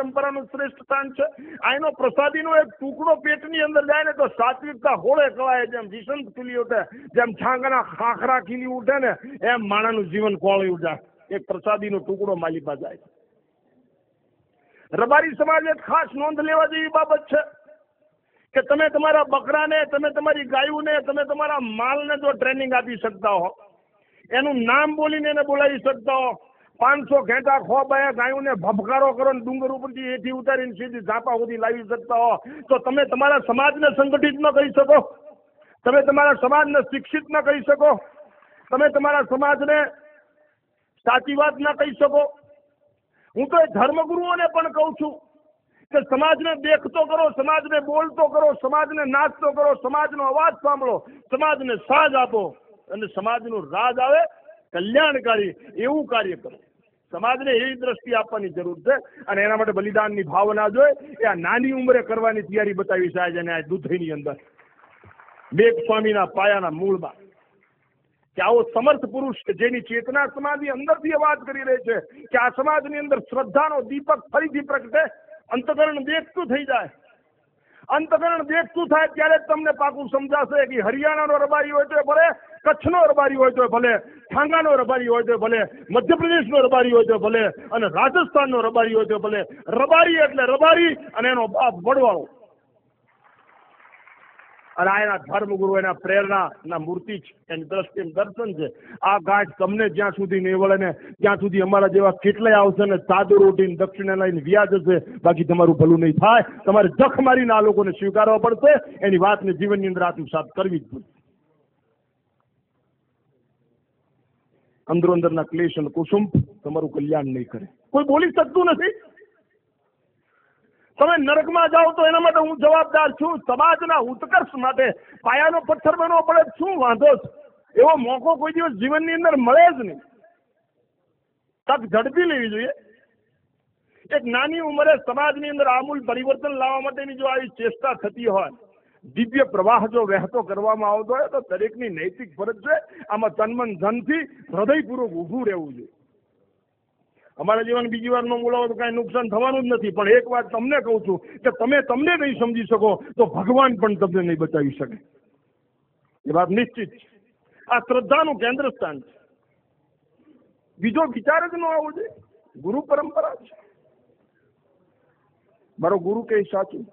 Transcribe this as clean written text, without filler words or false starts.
પરંપરાનું શ્રેષ્ઠ સ્થાન છે. આ એનો પ્રસાદીનો એક ટુકડો પેટની અંદર જાય ને તો સાત્વિકતા હોળે કળાય, જેમ વિસંત ખીલી ઉઠે, જેમ છાંગના ખાખરા ખીલી ઉઠે ને એમ માણાનું જીવન કોળી ઉઠે. એક પ્રસાદીનો ટુકડો માલિપા જાય. રબારી સમાજ એક ખાસ નોંધ લેવા જેવી બાબત છે કે તમે તમારા બકરાને, તમે તમારી ગાયોને, તમે તમારા માલને જો ટ્રેનિંગ આપી શકતા હો, એનું નામ બોલીને એને બોલાવી શકતા હો, 500 ઘેટા ખોબાયા ગાયોને ભભકારો કરો ને ડુંગર ઉપરથી એથી ઉતારીને સીધી ઝાપા સુધી લાવી શકતા હો, તો તમે તમારા સમાજને સંગઠિત ન કરી શકો, તમે તમારા સમાજને શિક્ષિત ન કરી શકો, તમે તમારા સમાજને સાચી વાત ન કહી શકો. હું તો એ ધર્મગુરુઓને પણ કહું છું કે સમાજને દેખતો કરો, સમાજને બોલતો કરો, સમાજને નાચતો કરો, સમાજનો અવાજ સાંભળો, સમાજને સાજ આપો અને સમાજનું રાજ આવે કલ્યાણકારી એવું કાર્ય કરો. સમાજને એવી દ્રષ્ટિ આપવાની જરૂર છે અને એના માટે બલિદાનની ભાવના જોઈએ. એ આ નાની ઉંમરે કરવાની તૈયારી બતાવી સાહેબ અને આ દૂધઈની અંદર બેક સ્વામીના પાયાના મૂળમાં કે આવો સમર્થ પુરુષ કે જેની ચેતના સમાજની અંદરથી વાત કરી રહી છે કે આ સમાજની અંદર શ્રદ્ધાનો દીપક ફરીથી પ્રગટે, અંતકરણ દેખતું થઈ જાય. અંતકરણ દેખતું થાય ત્યારે જ તમને પાકું સમજાશે કે હરિયાણાનો રબારી હોય તો ભલે, કચ્છનો રબારી હોય તો ભલે, ઠાંગાનો રબારી હોય તો ભલે, મધ્યપ્રદેશનો રબારી હોય તો ભલે અને રાજસ્થાનનો રબારી હોય તો ભલે. રબારી એટલે રબારી અને એનો બાપ વડવાળો. અને આ એના ધર્મગુરુ, એના પ્રેરણાના મૂર્તિ છે, એની દ્રષ્ટિ દર્શન છે. આ ગાંઠ તમને જ્યાં સુધી નહીં વળે ને ત્યાં સુધી અમારા જેવા કેટલાય આવશે ને સાદું રોટીને દક્ષિણા લઈને વ્યાજ હશે, બાકી તમારું ભલું નહીં થાય. તમારે જખ મારીને આ લોકોને સ્વીકારવા પડશે. એની વાતને જીવનની અંદર આત્મસાત કરવી જ પડશે. અંદરો અંદરના ક્લેશ અને કુસુમ તમારું કલ્યાણ નહીં કરે. કોઈ બોલી શકતું નથી. તમે નરકમાં જાઓ તો એના માટે હું જવાબદાર છું. સમાજના ઉત્કર્ષ માટે પાયાનો પથ્થર બનવો પડે, શું વાંધો છે? એવો મોકો કોઈ દિવસ જીવનની અંદર મળે જ નહીં. તક ઝડપી લેવી જોઈએ. એક નાની ઉંમરે સમાજની અંદર આમૂલ પરિવર્તન લાવવા માટેની જો આવી ચેષ્ટા થતી હોય, દિવ્ય પ્રવાહ જો વહેતો કરવામાં આવતો હોય તો દરેકની નૈતિક ફરજ છે આમાં તનમન ધનથી હૃદયપૂર્વક ઊભું રહેવું જોઈએ. અમારા જીવન બીજી વાર ન બોલાવો તો કાંઈ નુકસાન થવાનું જ નથી. પણ એક વાત તમને કહું છું કે તમે તમને નહીં સમજી શકો તો ભગવાન પણ તમને નહીં બચાવી શકે. એ વાત નિશ્ચિત છે. આ શ્રદ્ધાનું કેન્દ્ર સ્થાન છે. બીજો વિચાર જ ન આવવો જોઈએ. ગુરુ પરંપરા છે. મારો ગુરુ કે સાચું.